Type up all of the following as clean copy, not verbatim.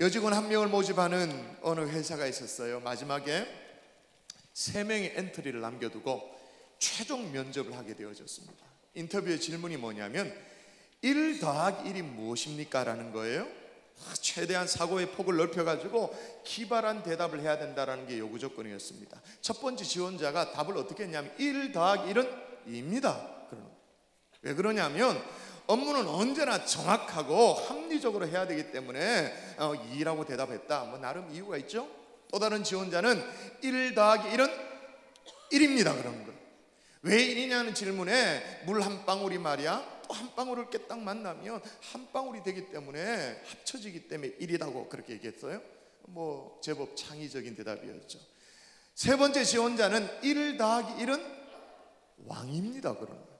여직원 한 명을 모집하는 어느 회사가 있었어요. 마지막에 3명의 엔트리를 남겨두고 최종 면접을 하게 되어졌습니다. 인터뷰의 질문이 뭐냐면 1 더하기 1이 무엇입니까? 라는 거예요. 최대한 사고의 폭을 넓혀가지고 기발한 대답을 해야 된다는 게 요구 조건이었습니다. 첫 번째 지원자가 답을 어떻게 했냐면 1 더하기 1은 2입니다. 왜 그러냐면 업무는 언제나 정확하고 합리적으로 해야 되기 때문에 2라고 대답했다. 뭐 나름 이유가 있죠. 또 다른 지원자는 1 더하기 1은 1입니다. 그런 거예요. 왜 1이냐는 질문에 물 한 방울이 말이야 또 한 방울을 이렇게 딱 만나면 한 방울이 되기 때문에 합쳐지기 때문에 1이라고 그렇게 얘기했어요. 뭐 제법 창의적인 대답이었죠. 세 번째 지원자는 1 더하기 1은 왕입니다. 그런 거예요.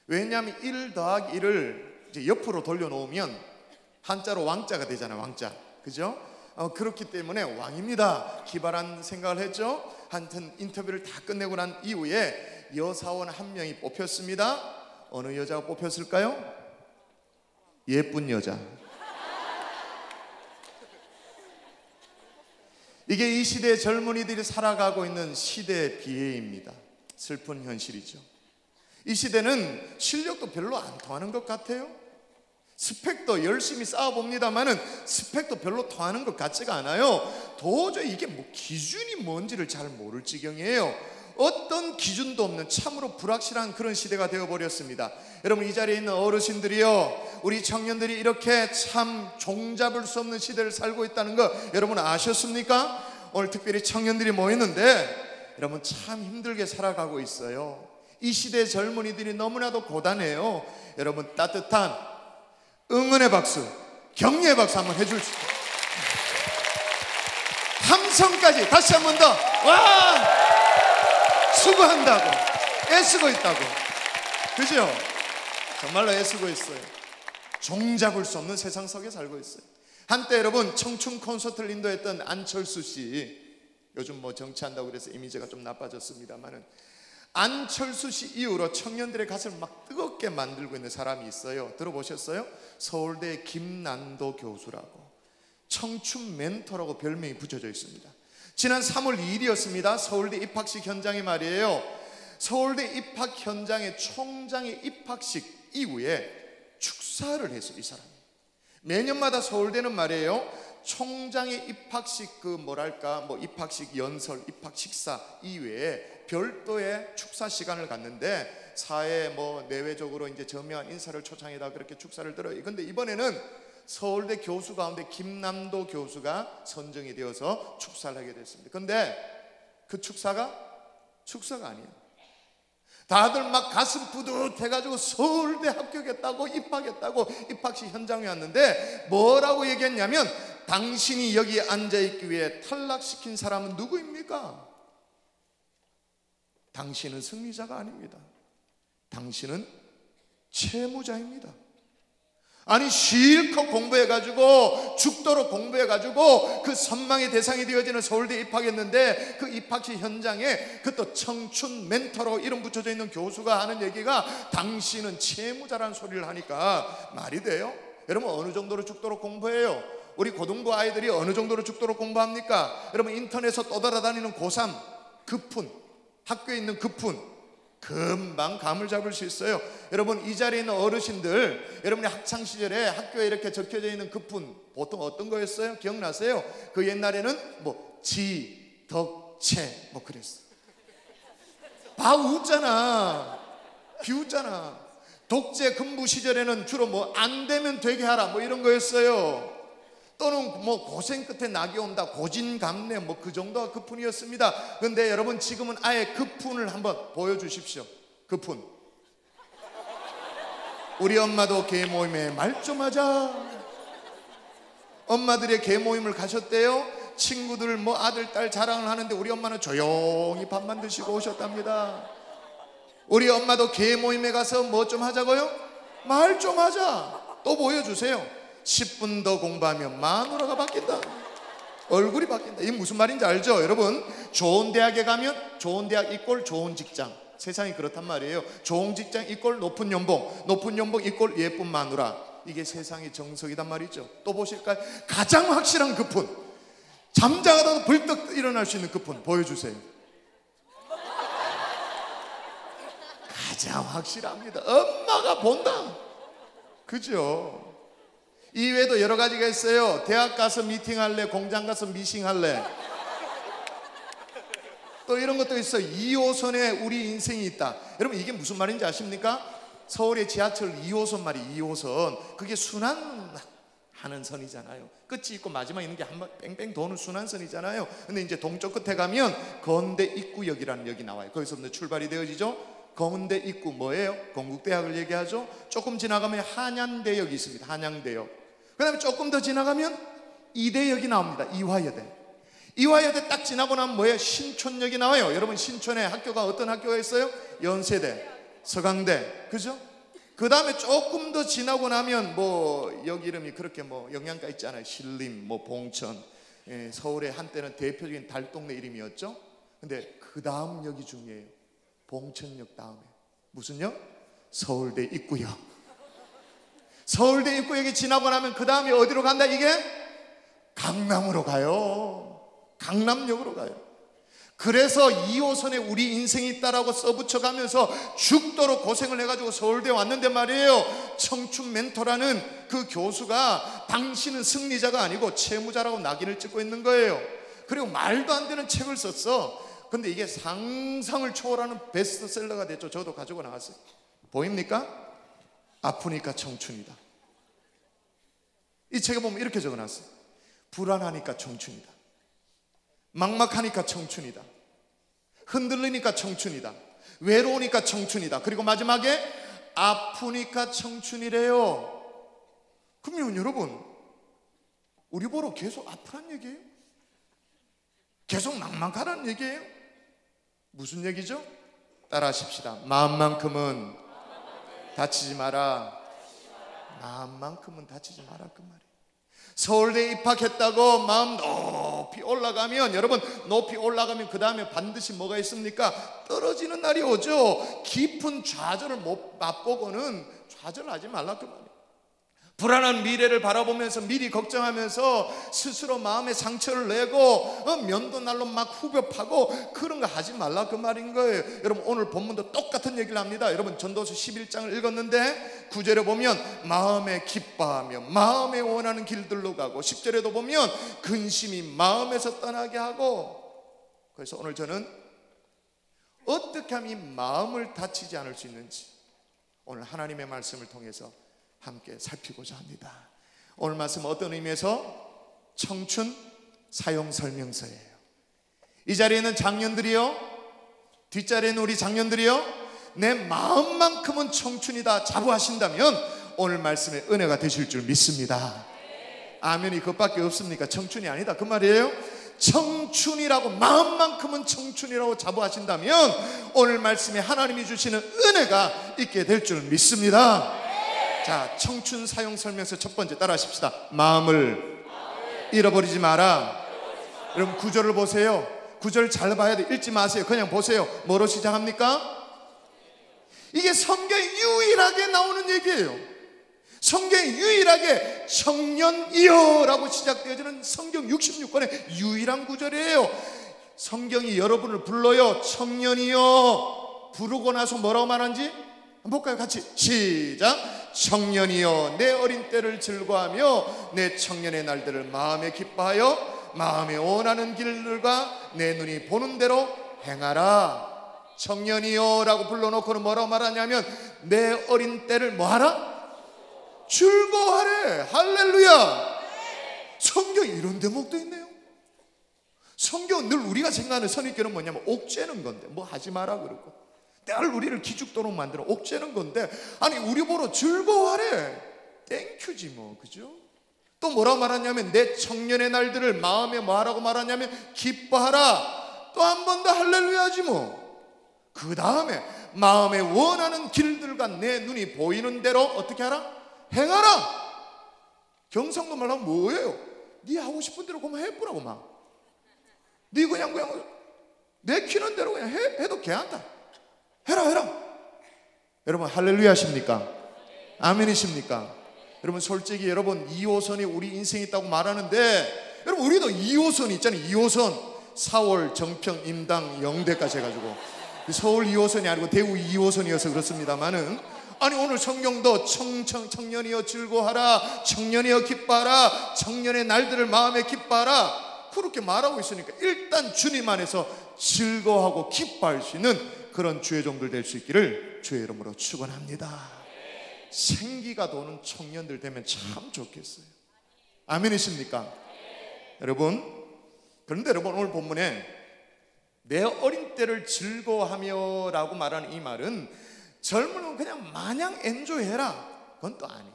왜냐하면 1 더하기 1을 이제 옆으로 돌려놓으면 한자로 왕자가 되잖아요. 왕자, 그죠? 그렇기 때문에 왕입니다. 기발한 생각을 했죠. 하여튼 인터뷰를 다 끝내고 난 이후에 여사원 한 명이 뽑혔습니다. 어느 여자가 뽑혔을까요? 예쁜 여자. 이게 이 시대의 젊은이들이 살아가고 있는 시대의 비애입니다. 슬픈 현실이죠. 이 시대는 실력도 별로 안 통하는 것 같아요. 스펙도 열심히 쌓아봅니다만은 스펙도 별로 통하는 것 같지가 않아요. 도저히 이게 뭐 기준이 뭔지를 잘 모를 지경이에요. 어떤 기준도 없는 참으로 불확실한 그런 시대가 되어버렸습니다. 여러분, 이 자리에 있는 어르신들이요, 우리 청년들이 이렇게 참 종잡을 수 없는 시대를 살고 있다는 거 여러분 아셨습니까? 오늘 특별히 청년들이 모였는데 여러분 참 힘들게 살아가고 있어요. 이 시대의 젊은이들이 너무나도 고단해요. 여러분 따뜻한 응원의 박수, 격려의 박수 한번 해줄 수 있어요. 함성까지 다시 한 번 더. 와! 수고한다고, 애쓰고 있다고, 그죠? 정말로 애쓰고 있어요. 종잡을 수 없는 세상 속에 살고 있어요. 한때 여러분 청춘 콘서트를 인도했던 안철수 씨, 요즘 뭐 정치한다고 그래서 이미지가 좀 나빠졌습니다만은 안철수 씨 이후로 청년들의 가슴을 막 뜨겁게 만들고 있는 사람이 있어요. 들어보셨어요? 서울대 김난도 교수라고, 청춘 멘토라고 별명이 붙여져 있습니다. 지난 3월 2일이었습니다. 서울대 입학식 현장에 말이에요. 서울대 입학 현장의 총장의 입학식 이후에 축사를 했어요. 이 사람이 매년마다 서울대는 말이에요, 총장의 입학식 뭐 입학식 연설, 입학 식사 이외에 별도의 축사 시간을 갖는데 사회 뭐 내외적으로 이제 저명한 인사를 초청해다 그렇게 축사를 들어요. 근데 이번에는 서울대 교수 가운데 김남도 교수가 선정이 되어서 축사를 하게 됐습니다. 근데 그 축사가 아니에요. 다들 막 가슴 뿌듯해가지고 서울대 합격했다고, 입학했다고 입학식 현장에 왔는데 뭐라고 얘기했냐면, 당신이 여기 앉아있기 위해 탈락시킨 사람은 누구입니까? 당신은 승리자가 아닙니다. 당신은 채무자입니다. 아니 실컷 공부해가지고 죽도록 공부해가지고 그 선망의 대상이 되어지는 서울대에 입학했는데 그 입학식 현장에 그 또 청춘 멘토로 이름 붙여져 있는 교수가 하는 얘기가 당신은 채무자라는 소리를 하니까 말이 돼요? 여러분 어느 정도로 죽도록 공부해요? 우리 고등부 아이들이 어느 정도로 죽도록 공부합니까? 여러분 인터넷에서 떠돌아다니는 고3 급훈, 학교에 있는 급훈 금방 감을 잡을 수 있어요. 여러분 이 자리에 있는 어르신들, 여러분의 학창시절에 학교에 이렇게 적혀져 있는 급훈 보통 어떤 거였어요? 기억나세요? 그 옛날에는 뭐 지, 덕, 채 뭐 그랬어요. 다 웃잖아, 비웃잖아. 독재 근부 시절에는 주로 뭐 안 되면 되게 하라 뭐 이런 거였어요. 또는 뭐 고생 끝에 낙이 온다, 고진감래 뭐 그 정도가 급훈이었습니다. 그런데 여러분 지금은 아예 급훈을 한번 보여주십시오. 급훈. 우리 엄마도 개모임에 말 좀 하자. 엄마들의 개모임을 가셨대요. 친구들 뭐 아들 딸 자랑을 하는데 우리 엄마는 조용히 밥만 드시고 오셨답니다. 우리 엄마도 개모임에 가서 뭐 좀 하자고요? 말 좀 하자. 또 보여주세요. 10분 더 공부하면 마누라가 바뀐다, 얼굴이 바뀐다. 이게 무슨 말인지 알죠? 여러분 좋은 대학에 가면 좋은 대학 이꼴 좋은 직장, 세상이 그렇단 말이에요. 좋은 직장 이꼴 높은 연봉, 높은 연봉 이꼴 예쁜 마누라. 이게 세상의 정석이단 말이죠. 또 보실까요? 가장 확실한 그분, 잠자다가도 벌떡 일어날 수 있는 그분 보여주세요. 가장 확실합니다. 엄마가 본다. 그죠? 이외에도 여러 가지가 있어요. 대학 가서 미팅할래, 공장 가서 미싱할래, 또 이런 것도 있어요. 2호선에 우리 인생이 있다. 여러분 이게 무슨 말인지 아십니까? 서울의 지하철 2호선 말이 2호선, 그게 순환하는 선이잖아요. 끝이 있고 마지막 있는 게 한 번 뺑뺑 도는 순환선이잖아요. 근데 이제 동쪽 끝에 가면 건대 입구역이라는 역이 나와요. 거기서부터 출발이 되어지죠. 건대 입구 뭐예요? 건국대학을 얘기하죠. 조금 지나가면 한양대역이 있습니다. 한양대역. 그 다음에 조금 더 지나가면 이대역이 나옵니다. 이화여대. 이화여대 딱 지나고 나면 뭐예요? 신촌역이 나와요. 여러분 신촌에 학교가 어떤 학교가 있어요? 연세대, 서강대, 그죠? 그 다음에 조금 더 지나고 나면 뭐 역 이름이 그렇게 뭐 영양가 있지 않아요? 신림, 뭐 봉천, 서울의 한때는 대표적인 달동네 이름이었죠. 근데 그 다음 역이 중요해요. 봉천역 다음에 무슨 역? 서울대 입구역. 서울대 입구역이 지나고 나면 그 다음에 어디로 간다? 이게 강남으로 가요. 강남역으로 가요. 그래서 2호선에 우리 인생이 있다라고 써붙여가면서 죽도록 고생을 해가지고 서울대에 왔는데 말이에요. 청춘 멘토라는 그 교수가 당신은 승리자가 아니고 채무자라고 낙인을 찍고 있는 거예요. 그리고 말도 안 되는 책을 썼어. 근데 이게 상상을 초월하는 베스트셀러가 됐죠. 저도 가지고 나왔어요. 보입니까? 아프니까 청춘이다. 이 책에 보면 이렇게 적어놨어요. 불안하니까 청춘이다. 막막하니까 청춘이다. 흔들리니까 청춘이다. 외로우니까 청춘이다. 그리고 마지막에 아프니까 청춘이래요. 그러면 여러분 우리 보러 계속 아프란 얘기예요? 계속 막막하라는 얘기예요? 무슨 얘기죠? 따라 하십시다. 마음만큼은 다치지 마라. 마음만큼은 다치지 마라 그 말이에요. 서울대에 입학했다고 마음 높이 올라가면, 여러분 높이 올라가면 그 다음에 반드시 뭐가 있습니까? 떨어지는 날이 오죠. 깊은 좌절을 못 맛보고는 좌절하지 말라 그 말이에요. 불안한 미래를 바라보면서 미리 걱정하면서 스스로 마음에 상처를 내고 면도 날로 막 후벼 파고 그런 거 하지 말라 그 말인 거예요. 여러분 오늘 본문도 똑같은 얘기를 합니다. 여러분 전도서 11장을 읽었는데 9절에 보면 마음에 기뻐하며 마음에 원하는 길들로 가고 10절에도 보면 근심이 마음에서 떠나게 하고. 그래서 오늘 저는 어떻게 하면 이 마음을 다치지 않을 수 있는지 오늘 하나님의 말씀을 통해서 함께 살피고자 합니다. 오늘 말씀은 어떤 의미에서 청춘 사용 설명서예요. 이 자리에 있는 장년들이요, 뒷자리에 있는 우리 장년들이요, 내 마음만큼은 청춘이다 자부하신다면 오늘 말씀의 은혜가 되실 줄 믿습니다. 아멘이 그것밖에 없습니까? 청춘이 아니다 그 말이에요. 청춘이라고, 마음만큼은 청춘이라고 자부하신다면 오늘 말씀에 하나님이 주시는 은혜가 있게 될 줄 믿습니다. 자, 청춘 사용 설명서 첫 번째 따라 하십시다. 마음을 잃어버리지 마라. 여러분 9절을 보세요. 9절 잘 봐야 돼. 읽지 마세요. 그냥 보세요. 뭐로 시작합니까? 이게 성경에 유일하게 나오는 얘기예요. 성경에 유일하게 청년이여 라고 시작되어지는 성경 66권의 유일한 구절이에요. 성경이 여러분을 불러요. 청년이여. 부르고 나서 뭐라고 말하는지 한번 볼까요? 같이 시작. 청년이여 내 어린 때를 즐거워하며 내 청년의 날들을 마음에 기뻐하여 마음에 원하는 길들과 내 눈이 보는 대로 행하라. 청년이여 라고 불러놓고는 뭐라고 말하냐면 내 어린 때를 뭐하라? 즐거워하래. 할렐루야. 성경에 이런 대목도 있네요. 성경은 늘 우리가 생각하는 선입견은 뭐냐면 옥죄는 건데 뭐 하지 마라 그러고 늘 우리를 기죽도록 만들어 옥죄는 건데, 아니 우리 보러 즐거워하래. 땡큐지 뭐, 그죠? 또 뭐라고 말하냐면 내 청년의 날들을 마음에 뭐하라고 말하냐면 기뻐하라. 또 한 번 더 할렐루야지 뭐. 그 다음에 마음에 원하는 길들과 내 눈이 보이는 대로 어떻게 하라? 행하라. 경상도 말로 하면 뭐예요? 네 하고 싶은 대로 그만 해보라고 막. 네 그냥 내키는 대로 그냥 해도 괜찮다. 해라. 여러분 할렐루야 하십니까? 아멘이십니까? 여러분 솔직히 여러분 2호선이 우리 인생에 있다고 말하는데, 여러분 우리도 2호선이 있잖아요. 2호선 4월, 정평, 임당, 영대까지 해가지고 서울 2호선이 아니고 대구 2호선이어서 그렇습니다만은, 아니 오늘 성경도 청년이여 즐거워하라, 청년이여 기뻐하라, 청년의 날들을 마음에 기뻐하라 그렇게 말하고 있으니까 일단 주님 안에서 즐거워하고 기뻐할 수 있는 그런 주의 종들 될 수 있기를 주의 이름으로 축원합니다. 생기가 도는 청년들 되면 참 좋겠어요. 아멘이십니까? 여러분, 그런데 여러분 오늘 본문에 내 어린 때를 즐거워하며 라고 말하는 이 말은 젊으면 그냥 마냥 엔조이해라 그건 또 아니에요.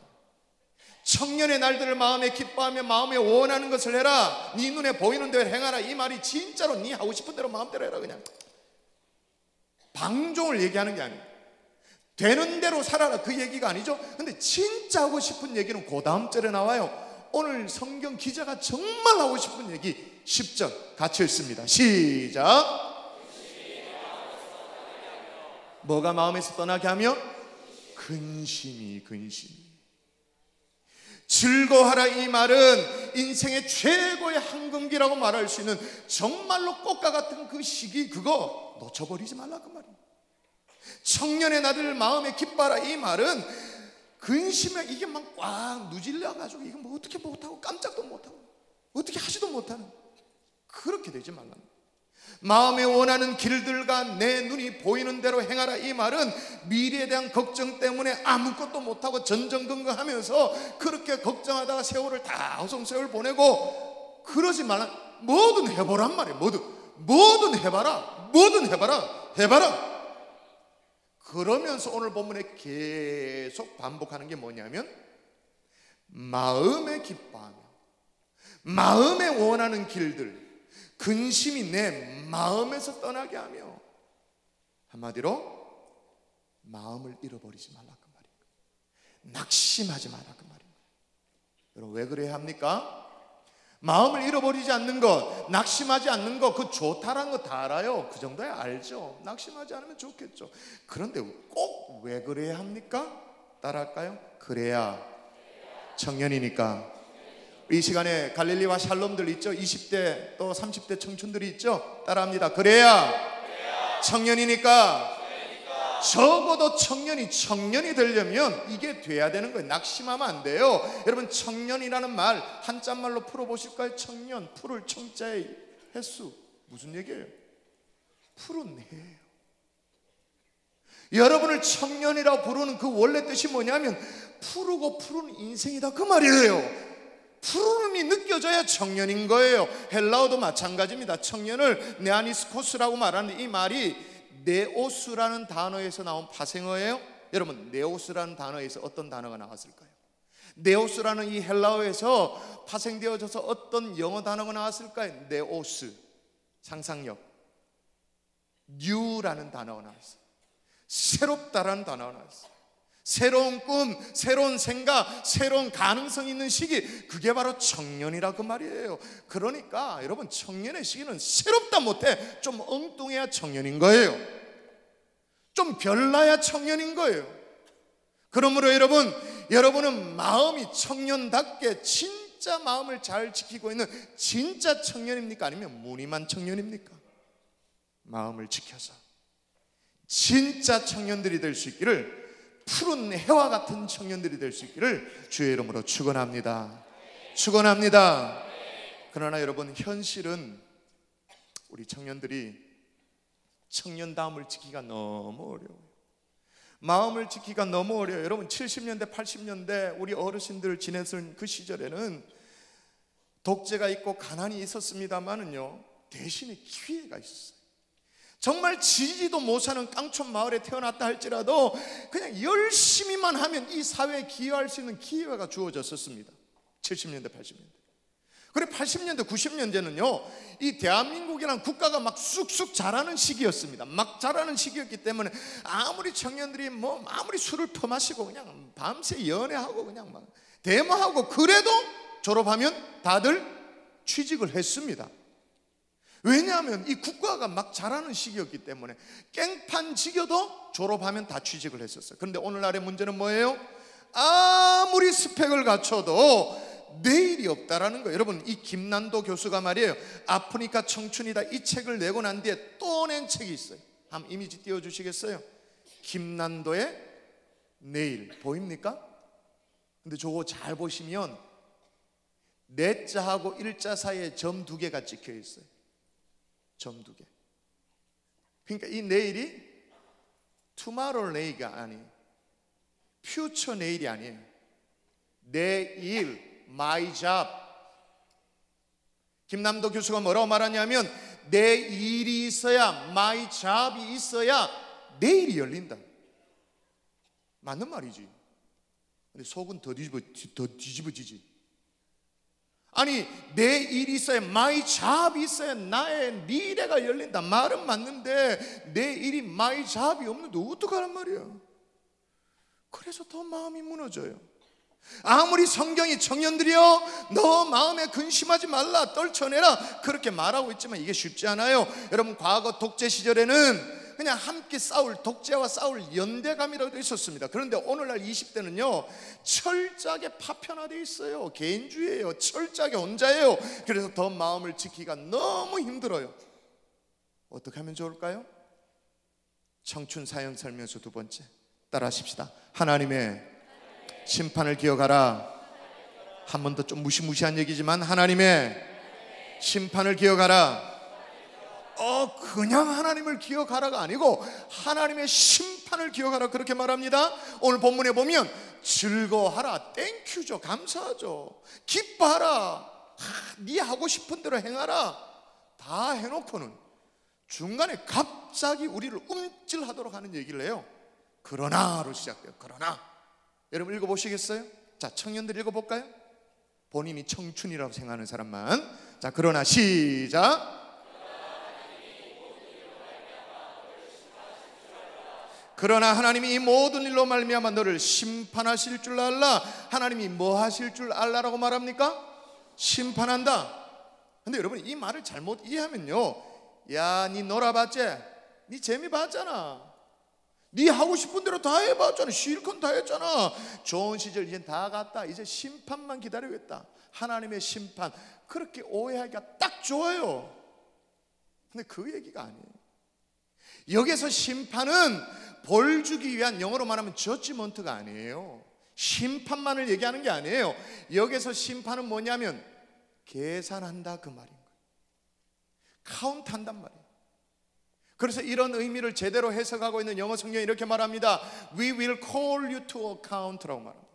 청년의 날들을 마음에 기뻐하며 마음에 원하는 것을 해라, 네 눈에 보이는 대로 행하라, 이 말이 진짜로 네 하고 싶은 대로 마음대로 해라, 그냥 방종을 얘기하는 게 아니에요. 되는 대로 살아라 그 얘기가 아니죠. 근데 진짜 하고 싶은 얘기는 그 다음 절에 나와요. 오늘 성경 기자가 정말 하고 싶은 얘기 10절 같이 읽습니다. 시작. 뭐가 마음에서 떠나게 하며? 근심이. 즐거워하라 이 말은 인생의 최고의 황금기라고 말할 수 있는 정말로 꽃과 같은 그 시기, 그거 놓쳐버리지 말라 그 말이에요. 청년의 나들 마음에 기뻐하라 이 말은 근심에 이게 막 꽉 누질려가지고 이거 뭐 어떻게 못하고 깜짝도 못하고 어떻게 하지도 못하는, 그렇게 되지 말라. 마음에 원하는 길들과 내 눈이 보이는 대로 행하라 이 말은 미래에 대한 걱정 때문에 아무것도 못하고 전전긍긍하면서 그렇게 걱정하다가 세월을 다 허송세월 보내고 그러지 말라. 뭐든 해보란 말이에요. 뭐든 해봐라. 해봐라. 그러면서 오늘 본문에 계속 반복하는 게 뭐냐면 마음에 기뻐하며 마음에 원하는 길들, 근심이 내 마음에서 떠나게 하며, 한마디로 마음을 잃어버리지 말라 그 말입니다. 낙심하지 마라 그 말입니다. 여러분 왜 그래야 합니까? 마음을 잃어버리지 않는 것, 낙심하지 않는 것, 그 좋다라는 거 다 알아요. 그 정도야 알죠. 낙심하지 않으면 좋겠죠. 그런데 꼭 왜 그래야 합니까? 따라할까요? 그래야 청년이니까. 이 시간에 갈릴리와 샬롬들 있죠. 20대 또 30대 청춘들이 있죠. 따라합니다. 그래야 청년이니까. 적어도 청년이 되려면 이게 돼야 되는 거예요. 낙심하면 안 돼요. 여러분 청년이라는 말 한자말로 풀어보실까요? 청년, 풀을 청자의 횟수 무슨 얘기예요? 푸른 해예요. 여러분을 청년이라고 부르는 그 원래 뜻이 뭐냐면 푸르고 푸른 인생이다 그 말이에요. 푸름이 느껴져야 청년인 거예요. 헬라어도 마찬가지입니다. 청년을 네아니스코스라고 말하는데 이 말이 네오스라는 단어에서 나온 파생어예요. 여러분 네오스라는 단어에서 어떤 단어가 나왔을까요? 네오스라는 이 헬라어에서 파생되어져서 어떤 영어 단어가 나왔을까요? 네오스, 상상력. 뉴라는 단어가 나왔어요. 새롭다라는 단어가 나왔어요. 새로운 꿈, 새로운 생각, 새로운 가능성 있는 시기, 그게 바로 청년이라 그 말이에요. 그러니까 여러분 청년의 시기는 새롭다 못해 좀 엉뚱해야 청년인 거예요. 좀 별나야 청년인 거예요. 그러므로 여러분은 마음이 청년답게 진짜 마음을 잘 지키고 있는 진짜 청년입니까? 아니면 무늬만 청년입니까? 마음을 지켜서 진짜 청년들이 될 수 있기를, 푸른 해와 같은 청년들이 될 수 있기를 주의 이름으로 축원합니다. 그러나 여러분 현실은 우리 청년들이 청년다움을 지키기가 너무 어려워요. 마음을 지키기가 너무 어려워요. 여러분 70년대 80년대 우리 어르신들 지냈던 그 시절에는 독재가 있고 가난이 있었습니다만은요 대신에 기회가 있었어요. 정말 지지도 못하는 깡촌 마을에 태어났다 할지라도 그냥 열심히만 하면 이 사회에 기여할 수 있는 기회가 주어졌었습니다. 70년대 80년대. 그래 80년대 90년대는요 이 대한민국이라는 국가가 막 쑥쑥 자라는 시기였습니다. 막 자라는 시기였기 때문에 아무리 청년들이 아무리 술을 퍼마시고 그냥 밤새 연애하고 그냥 막 데모하고 그래도 졸업하면 다들 취직을 했습니다. 왜냐하면 이 국가가 막 자라는 시기였기 때문에 깽판 지겨도 졸업하면 다 취직을 했었어요. 그런데 오늘날의 문제는 뭐예요? 아무리 스펙을 갖춰도 내일이 없다라는 거예요. 여러분, 이 김난도 교수가 말이에요, 아프니까 청춘이다, 이 책을 내고 난 뒤에 또 낸 책이 있어요. 한번 이미지 띄워주시겠어요? 김난도의 내일 보입니까? 근데 저거 잘 보시면 내자하고 일자 사이에 점 2개가 찍혀 있어요. 점 2개. 그러니까 이 내일이 tomorrow 내일이 아니에요. future 내일이 아니에요. 내일, my job. 김남도 교수가 뭐라고 말하냐면 내 일이 있어야, my job이 있어야 내일이 열린다. 맞는 말이지. 근데 속은 더 뒤집어지지. 아니, 내 일이 있어야, my job이 있어야 나의 미래가 열린다. 말은 맞는데 내 일이, my job이 없는데 어떡하란 말이야. 그래서 더 마음이 무너져요. 아무리 성경이 청년들이여 너 마음에 근심하지 말라, 떨쳐내라 그렇게 말하고 있지만 이게 쉽지 않아요. 여러분, 과거 독재 시절에는 그냥 함께 싸울, 독재와 싸울 연대감이라도 있었습니다. 그런데 오늘날 20대는요 철저하게 파편화되어 있어요. 개인주의예요. 철저하게 혼자예요. 그래서 더 마음을 지키기가 너무 힘들어요. 어떻게 하면 좋을까요? 청춘 사형 살면서 두 번째 따라 하십시다. 하나님의 심판을 기억하라. 한 번 더 좀 무시무시한 얘기지만 하나님의 심판을 기억하라. 그냥 하나님을 기억하라가 아니고 하나님의 심판을 기억하라 그렇게 말합니다. 오늘 본문에 보면 즐거워하라, 땡큐죠, 감사하죠, 기뻐하라, 네 하고 싶은 대로 행하라 다 해놓고는 중간에 갑자기 우리를 움찔하도록 하는 얘기를 해요. 그러나로 시작돼요. 그러나. 여러분 읽어보시겠어요? 자, 청년들 읽어볼까요? 본인이 청춘이라고 생각하는 사람만. 자, 그러나 시작. 그러나 하나님이 이 모든 일로 말미암아 너를 심판하실 줄 알라. 하나님이 뭐 하실 줄 알라라고 말합니까? 심판한다. 근데 여러분, 이 말을 잘못 이해하면요, 야, 니 놀아봤지? 니 재미 봤잖아. 니 하고 싶은 대로 다 해봤잖아. 실컷 다 했잖아. 좋은 시절 이제 다 갔다. 이제 심판만 기다리겠다. 하나님의 심판. 그렇게 오해하기가 딱 좋아요. 근데 그 얘기가 아니에요. 여기서 심판은 벌 주기 위한, 영어로 말하면 저지먼트가 아니에요. 심판만을 얘기하는 게 아니에요. 여기서 심판은 뭐냐면 계산한다 그 말인 거예요. 카운트한단 말이에요. 그래서 이런 의미를 제대로 해석하고 있는 영어 성경이 이렇게 말합니다. We will call you to account라고 말합니다.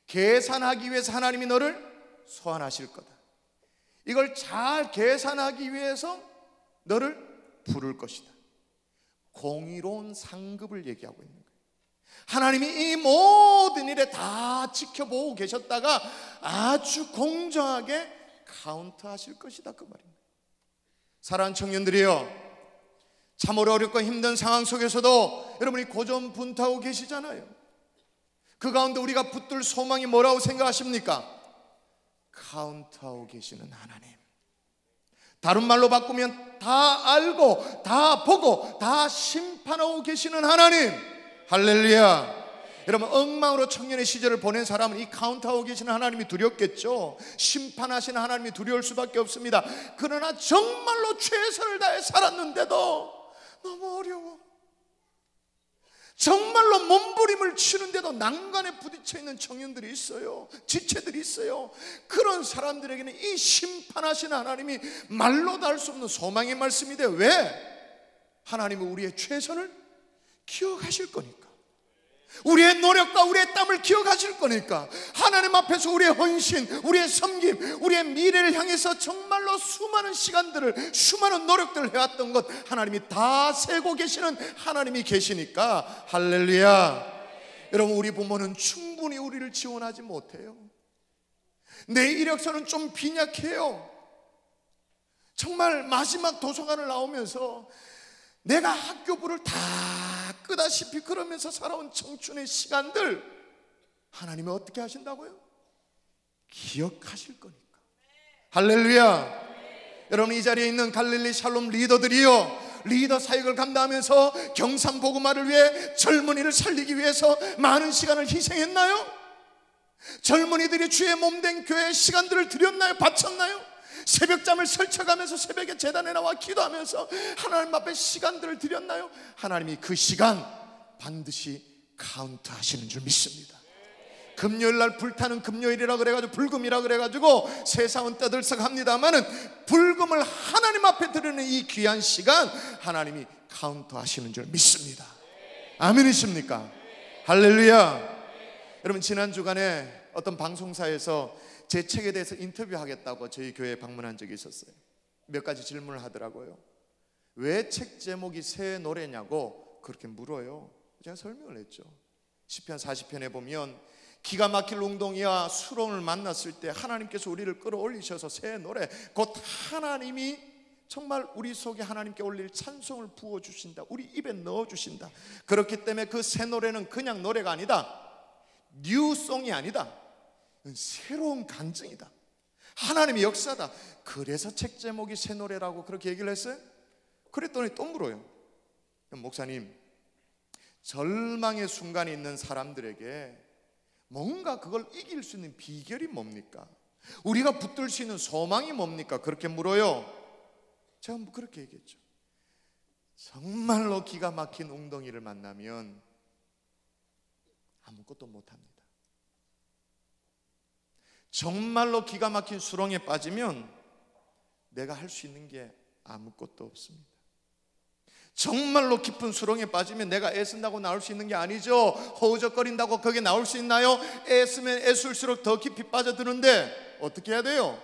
계산하기 위해서 하나님이 너를 소환하실 거다. 이걸 잘 계산하기 위해서 너를 부를 것이다. 공의로운 상급을 얘기하고 있는 거예요. 하나님이 이 모든 일에 다 지켜보고 계셨다가 아주 공정하게 카운트하실 것이다 그 말입니다. 사랑하는 청년들이여, 참으로 어렵고 힘든 상황 속에서도 여러분이 고전분투하고 계시잖아요. 그 가운데 우리가 붙들 소망이 뭐라고 생각하십니까? 카운트하고 계시는 하나님. 다른 말로 바꾸면 다 알고 다 보고 다 심판하고 계시는 하나님. 할렐루야. 여러분, 엉망으로 청년의 시절을 보낸 사람은 이 카운트하고 계시는 하나님이 두렵겠죠. 심판하시는 하나님이 두려울 수밖에 없습니다. 그러나 정말로 최선을 다해 살았는데도 너무 어려워. 정말로 몸부림을 치는데도 난간에 부딪혀 있는 청년들이 있어요. 지체들이 있어요. 그런 사람들에게는 이 심판하시는 하나님이 말로 다 할 수 없는 소망의 말씀이 돼요. 왜? 하나님은 우리의 최선을 기억하실 거니까. 우리의 노력과 우리의 땀을 기억하실 거니까. 하나님 앞에서 우리의 헌신, 우리의 섬김, 우리의 미래를 향해서 정말로 수많은 시간들을, 수많은 노력들을 해왔던 것 하나님이 다 세고 계시는 하나님이 계시니까. 할렐루야. 여러분, 우리 부모는 충분히 우리를 지원하지 못해요. 내 이력서는 좀 빈약해요. 정말 마지막 도서관을 나오면서 내가 학교부를 다 끄다시피 그러면서 살아온 청춘의 시간들 하나님은 어떻게 하신다고요? 기억하실 거니까. 할렐루야. 여러분, 이 자리에 있는 갈릴리 샬롬 리더들이요, 리더 사역을 감당하면서 경상복음화를 위해 젊은이를 살리기 위해서 많은 시간을 희생했나요? 젊은이들이 주의 몸된 교회에 시간들을 드렸나요? 바쳤나요? 새벽잠을 설쳐가면서 새벽에 제단에 나와 기도하면서 하나님 앞에 시간들을 드렸나요? 하나님이 그 시간 반드시 카운트 하시는 줄 믿습니다. 금요일날 불타는 금요일이라 그래가지고 불금이라 그래가지고 세상은 떠들썩합니다마는 불금을 하나님 앞에 드리는 이 귀한 시간 하나님이 카운트 하시는 줄 믿습니다. 아멘이십니까? 할렐루야. 여러분, 지난 주간에 어떤 방송사에서 제 책에 대해서 인터뷰하겠다고 저희 교회에 방문한 적이 있었어요. 몇 가지 질문을 하더라고요. 왜 책 제목이 새 노래냐고 그렇게 물어요. 제가 설명을 했죠. 시편 40편에 보면 기가 막힐 웅덩이와 수렁을 만났을 때 하나님께서 우리를 끌어올리셔서 새 노래, 곧 하나님이 정말 우리 속에 하나님께 올릴 찬송을 부어주신다, 우리 입에 넣어주신다. 그렇기 때문에 그 새 노래는 그냥 노래가 아니다, 뉴송이 아니다, 새로운 간증이다, 하나님의 역사다. 그래서 책 제목이 새 노래라고 그렇게 얘기를 했어요. 그랬더니 또 물어요. 목사님, 절망의 순간이 있는 사람들에게 뭔가 그걸 이길 수 있는 비결이 뭡니까? 우리가 붙들 수 있는 소망이 뭡니까? 그렇게 물어요. 제가 그렇게 얘기했죠. 정말로 기가 막힌 웅덩이를 만나면 아무것도 못합니다. 정말로 기가 막힌 수렁에 빠지면 내가 할 수 있는 게 아무것도 없습니다. 정말로 깊은 수렁에 빠지면 내가 애쓴다고 나올 수 있는 게 아니죠. 허우적거린다고 거기에 나올 수 있나요? 애쓰면 애쓸수록 더 깊이 빠져드는데 어떻게 해야 돼요?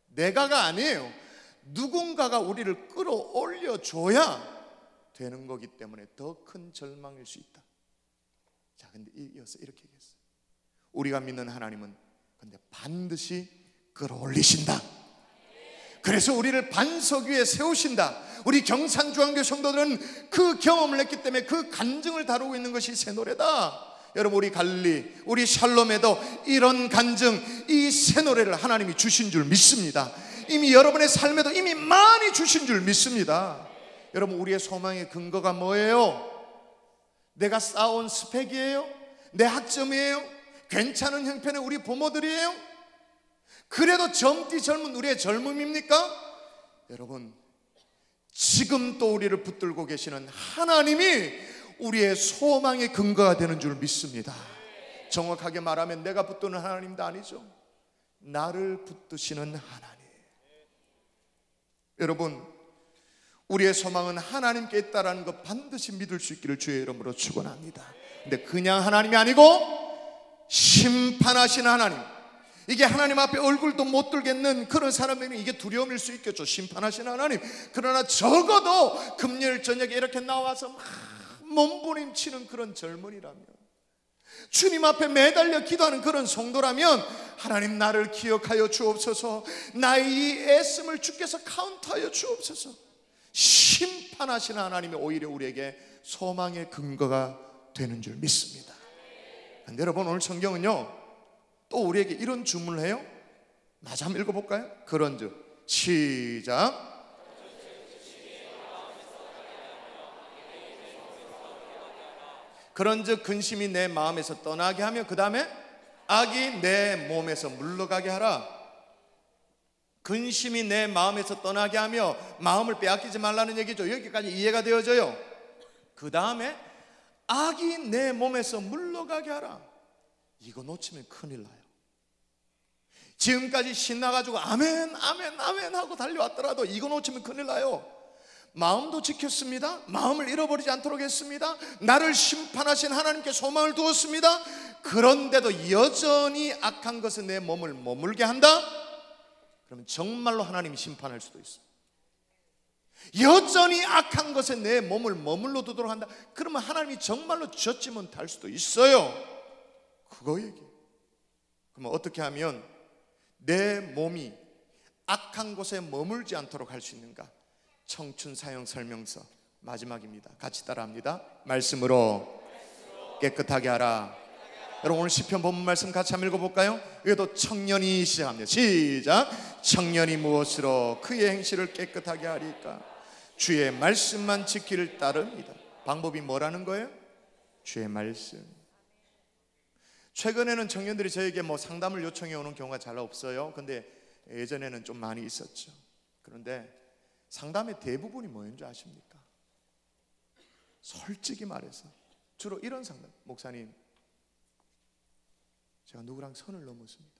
내가가 아니에요. 누군가가 우리를 끌어올려줘야 되는 거기 때문에 더 큰 절망일 수 있다. 자, 근데 이어서 이렇게 얘기했어요. 우리가 믿는 하나님은 근데 반드시 끌어올리신다. 그래서 우리를 반석 위에 세우신다. 우리 경산중앙교 성도들은 그 경험을 했기 때문에 그 간증을 다루고 있는 것이 새 노래다. 여러분, 우리 갈릴리, 우리 샬롬에도 이런 간증, 이 새 노래를 하나님이 주신 줄 믿습니다. 이미 여러분의 삶에도 이미 많이 주신 줄 믿습니다. 여러분, 우리의 소망의 근거가 뭐예요? 내가 쌓아온 스펙이에요? 내 학점이에요? 괜찮은 형편의 우리 부모들이에요? 그래도 젊디 젊은 우리의 젊음입니까? 여러분, 지금 또 우리를 붙들고 계시는 하나님이 우리의 소망의 근거가 되는 줄 믿습니다. 정확하게 말하면 내가 붙드는 하나님도 아니죠. 나를 붙드시는 하나님. 여러분, 우리의 소망은 하나님께 있다라는 것 반드시 믿을 수 있기를 주의 이름으로 축원합니다. 근데 그냥 하나님이 아니고 심판하시는 하나님. 이게 하나님 앞에 얼굴도 못 들겠는 그런 사람에게는 이게 두려움일 수 있겠죠. 심판하시는 하나님. 그러나 적어도 금요일 저녁에 이렇게 나와서 막 몸부림치는 그런 젊은이라면, 주님 앞에 매달려 기도하는 그런 성도라면, 하나님 나를 기억하여 주옵소서, 나의 이 애씀을 주께서 카운트하여 주옵소서. 심판하시는 하나님이 오히려 우리에게 소망의 근거가 되는 줄 믿습니다. 근데 여러분, 오늘 성경은요 또 우리에게 이런 주문을 해요. 마저 한번 읽어볼까요? 그런즉, 시작. 그런즉 근심이 내 마음에서 떠나게 하며, 그 다음에 악이 내 몸에서 물러가게 하라. 근심이 내 마음에서 떠나게 하며, 마음을 빼앗기지 말라는 얘기죠. 여기까지 이해가 되어져요. 그 다음에 악이 내 몸에서 물러가게 하라. 이거 놓치면 큰일 나요. 지금까지 신나가지고 아멘 아멘 아멘 하고 달려왔더라도 이거 놓치면 큰일 나요. 마음도 지켰습니다. 마음을 잃어버리지 않도록 했습니다. 나를 심판하신 하나님께 소망을 두었습니다. 그런데도 여전히 악한 것에 내 몸을 머물게 한다? 그러면 정말로 하나님이 심판할 수도 있어요. 여전히 악한 것에 내 몸을 머물러 두도록 한다? 그러면 하나님이 정말로 젖지면 탈 수도 있어요. 그거 얘기. 그러면 어떻게 하면 내 몸이 악한 곳에 머물지 않도록 할 수 있는가? 청춘 사용 설명서 마지막입니다. 같이 따라합니다. 말씀으로 깨끗하게 하라. 여러분, 오늘 시편 본문 말씀 같이 한번 읽어볼까요? 이것도 청년이 시작합니다. 시작. 청년이 무엇으로 그의 행실을 깨끗하게 하리까? 주의 말씀만 지키를 따릅니다. 방법이 뭐라는 거예요? 주의 말씀. 최근에는 청년들이 저에게 상담을 요청해 오는 경우가 잘 없어요. 근데 예전에는 좀 많이 있었죠. 그런데 상담의 대부분이 뭐인 줄 아십니까? 솔직히 말해서 주로 이런 상담. 목사님, 제가 누구랑 선을 넘었습니다.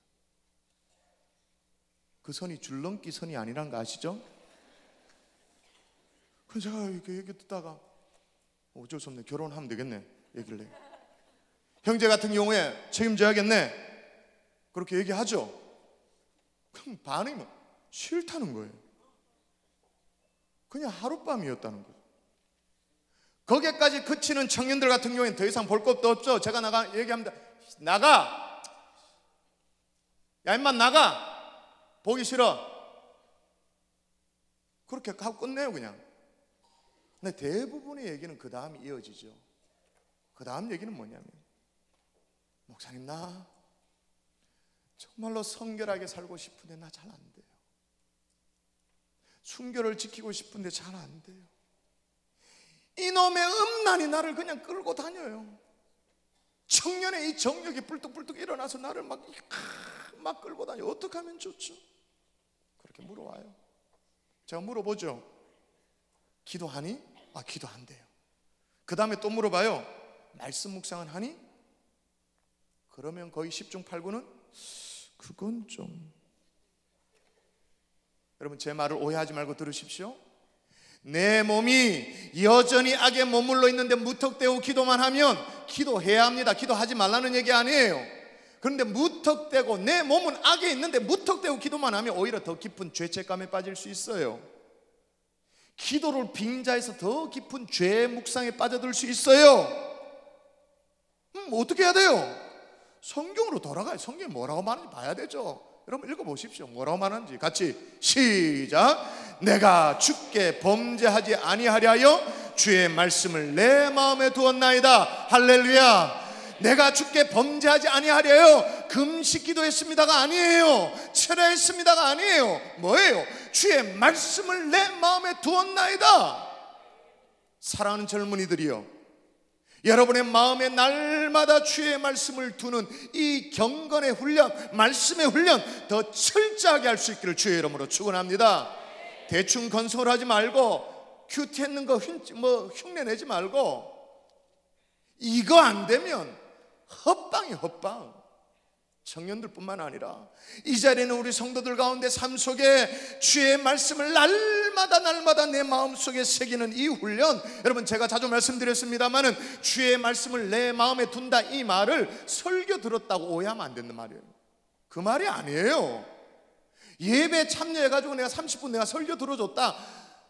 그 선이 줄넘기 선이 아니란 거 아시죠? 그래서 제가 이렇게 얘기 듣다가 어쩔 수 없네, 결혼하면 되겠네 얘기를 해요. 형제 같은 경우에 책임져야겠네 그렇게 얘기하죠. 그럼 반응이 싫다는 거예요. 그냥 하룻밤이었다는 거예요. 거기까지 그치는 청년들 같은 경우에는 더 이상 볼 것도 없죠. 제가 얘기합니다. 나가, 야 임마 나가, 보기 싫어, 그렇게 하고 끝내요 그냥. 근데 대부분의 얘기는 그 다음 이어지죠. 그 다음 얘기는 뭐냐면, 목사님 나 정말로 성결하게 살고 싶은데 나 잘 안 돼요. 순결을 지키고 싶은데 잘 안 돼요. 이놈의 음란이 나를 그냥 끌고 다녀요. 청년의 이 정욕이 불뚝불뚝 일어나서 나를 막 끌고 다녀요. 어떻게 하면 좋죠? 그렇게 물어와요. 제가 물어보죠. 기도하니? 아, 기도한대요. 그 다음에 또 물어봐요. 말씀 묵상은 하니? 그러면 거의 10중 8구는 그건 좀. 여러분 제 말을 오해하지 말고 들으십시오. 내 몸이 여전히 악에 머물러 있는데 무턱대고 기도만 하면, 기도해야 합니다. 기도하지 말라는 얘기 아니에요. 그런데 무턱대고, 내 몸은 악에 있는데 무턱대고 기도만 하면 오히려 더 깊은 죄책감에 빠질 수 있어요. 기도를 빙자해서 더 깊은 죄 묵상에 빠져들 수 있어요. 어떻게 해야 돼요? 성경으로 돌아가요. 성경이 뭐라고 말하는지 봐야 되죠. 여러분 읽어보십시오. 뭐라고 말하는지 같이 시작. 내가 주께 범죄하지 아니하려 하여 주의 말씀을 내 마음에 두었나이다. 할렐루야. 내가 주께 범죄하지 아니하려요 금식 기도했습니다가 아니에요. 철야했습니다가 아니에요. 뭐예요? 주의 말씀을 내 마음에 두었나이다. 사랑하는 젊은이들이요, 여러분의 마음에 날마다 주의 말씀을 두는 이 경건의 훈련, 말씀의 훈련 더 철저하게 할 수 있기를 주의 이름으로 축원합니다. 대충 건설하지 말고 큐티 했는 거 흉내 내지 말고, 이거 안 되면 헛방이 헛방. 청년들뿐만 아니라 이 자리에는 우리 성도들 가운데 삶 속에 주의 말씀을 날마다 내 마음속에 새기는 이 훈련, 여러분 제가 자주 말씀드렸습니다마는 주의 말씀을 내 마음에 둔다 이 말을 설교 들었다고 오해하면 안 된단 말이에요. 그 말이 아니에요. 예배 참여해가지고 내가 30분 내가 설교 들어줬다,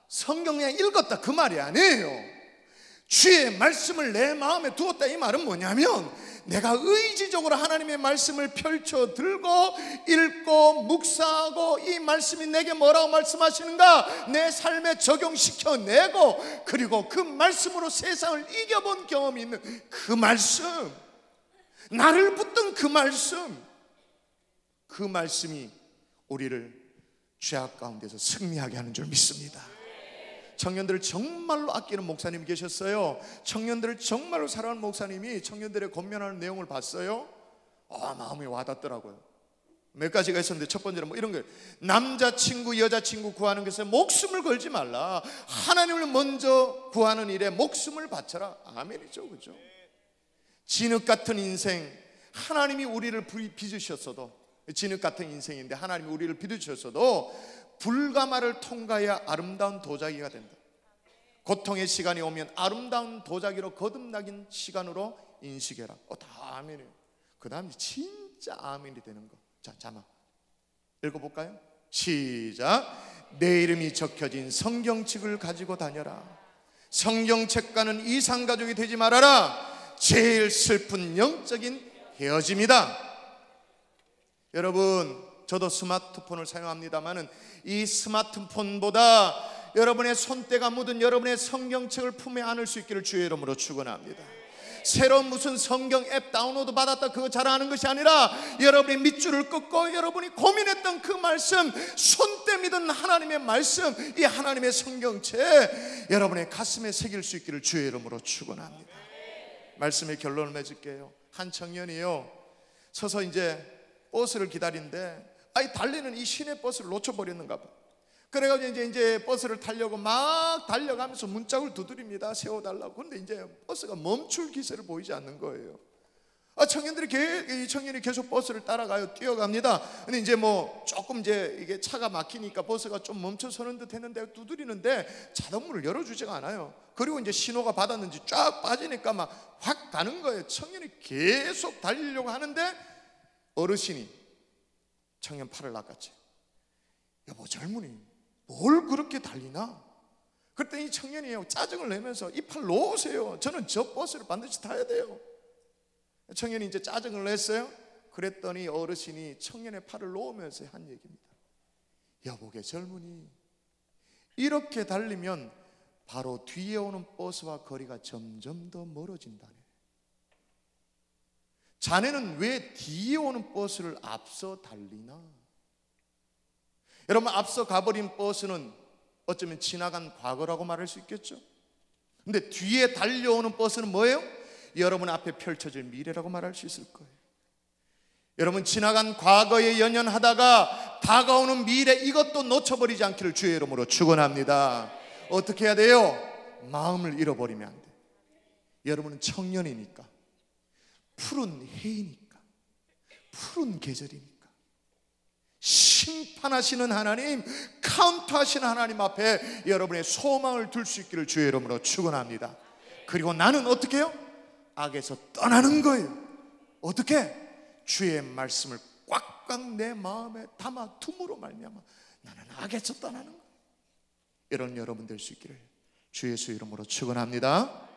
성경 그냥 읽었다, 그 말이 아니에요. 주의 말씀을 내 마음에 두었다 이 말은 뭐냐면, 내가 의지적으로 하나님의 말씀을 펼쳐 들고 읽고 묵상하고 이 말씀이 내게 뭐라고 말씀하시는가 내 삶에 적용시켜내고, 그리고 그 말씀으로 세상을 이겨본 경험이 있는 그 말씀, 나를 붙든 그 말씀이 우리를 죄악 가운데서 승리하게 하는 줄 믿습니다. 청년들을 정말로 아끼는 목사님이 계셨어요. 청년들을 정말로 사랑하는 목사님이 청년들의 권면하는 내용을 봤어요. 마음이 와닿더라고요. 몇 가지가 있었는데, 첫 번째는 이런 거예요. 남자친구 여자친구 구하는 것에 목숨을 걸지 말라. 하나님을 먼저 구하는 일에 목숨을 바쳐라. 아멘이죠, 그죠? 진흙 같은 인생, 하나님이 우리를 빚으셨어도, 진흙 같은 인생인데 하나님이 우리를 빚으셨어도 불가마를 통과해야 아름다운 도자기가 된다. 고통의 시간이 오면 아름다운 도자기로 거듭나긴 시간으로 인식해라. 다 아멘이에요. 그 다음에 진짜 아멘이 되는 거. 자, 자막 읽어볼까요? 시작. 내 이름이 적혀진 성경책을 가지고 다녀라. 성경책과는 이상가족이 되지 말아라. 제일 슬픈 영적인 헤어짐이다. 여러분, 저도 스마트폰을 사용합니다만은 이 스마트폰보다 여러분의 손때가 묻은 여러분의 성경책을 품에 안을 수 있기를 주의 이름으로 축원합니다. 새로운 무슨 성경 앱 다운로드 받았다 그거 자랑하는 것이 아니라, 여러분의 밑줄을 긋고 여러분이 고민했던 그 말씀, 손때 믿은 하나님의 말씀, 이 하나님의 성경책 여러분의 가슴에 새길 수 있기를 주의 이름으로 축원합니다. 말씀의 결론을 맺을게요. 한 청년이요, 서서 이제 버스를 기다리는데 달리는 이 시내 버스를 놓쳐버렸는가 봐. 그래가지고 이제 버스를 타려고 막 달려가면서 문짝을 두드립니다. 세워달라고. 근데 이제 버스가 멈출 기세를 보이지 않는 거예요. 이 청년이 계속 버스를 따라가요. 뛰어갑니다. 근데 이제 뭐 조금 이제 이게 차가 막히니까 버스가 좀 멈춰서는 듯 했는데 두드리는데 자동문을 열어주지가 않아요. 그리고 이제 신호가 받았는지 쫙 빠지니까 막 확 가는 거예요. 청년이 계속 달리려고 하는데 어르신이 청년 팔을 낚았지. 여보, 젊은이 뭘 그렇게 달리나? 그랬더니 이 청년이 짜증을 내면서 이 팔 놓으세요. 저는 저 버스를 반드시 타야 돼요. 청년이 이제 짜증을 냈어요. 그랬더니 어르신이 청년의 팔을 놓으면서 한 얘기입니다. 여보게 젊은이, 이렇게 달리면 바로 뒤에 오는 버스와 거리가 점점 더 멀어진다네. 자네는 왜 뒤에 오는 버스를 앞서 달리나? 여러분, 앞서 가버린 버스는 어쩌면 지나간 과거라고 말할 수 있겠죠. 근데 뒤에 달려오는 버스는 뭐예요? 여러분 앞에 펼쳐질 미래라고 말할 수 있을 거예요. 여러분, 지나간 과거에 연연하다가 다가오는 미래, 이것도 놓쳐버리지 않기를 주의 이름으로 축원합니다. 어떻게 해야 돼요? 마음을 잃어버리면 안 돼요. 여러분은 청년이니까, 푸른 해이니까, 푸른 계절이니까, 심판하시는 하나님, 카운트하시는 하나님 앞에 여러분의 소망을 둘 수 있기를 주의 이름으로 축원합니다. 그리고 나는 어떻게 해요? 악에서 떠나는 거예요. 어떻게? 주의 말씀을 꽉꽉 내 마음에 담아 둠으로 말미암아 나는 악에서 떠나는 거예요. 이런 여러분 될 수 있기를 주 예수 이름으로 축원합니다.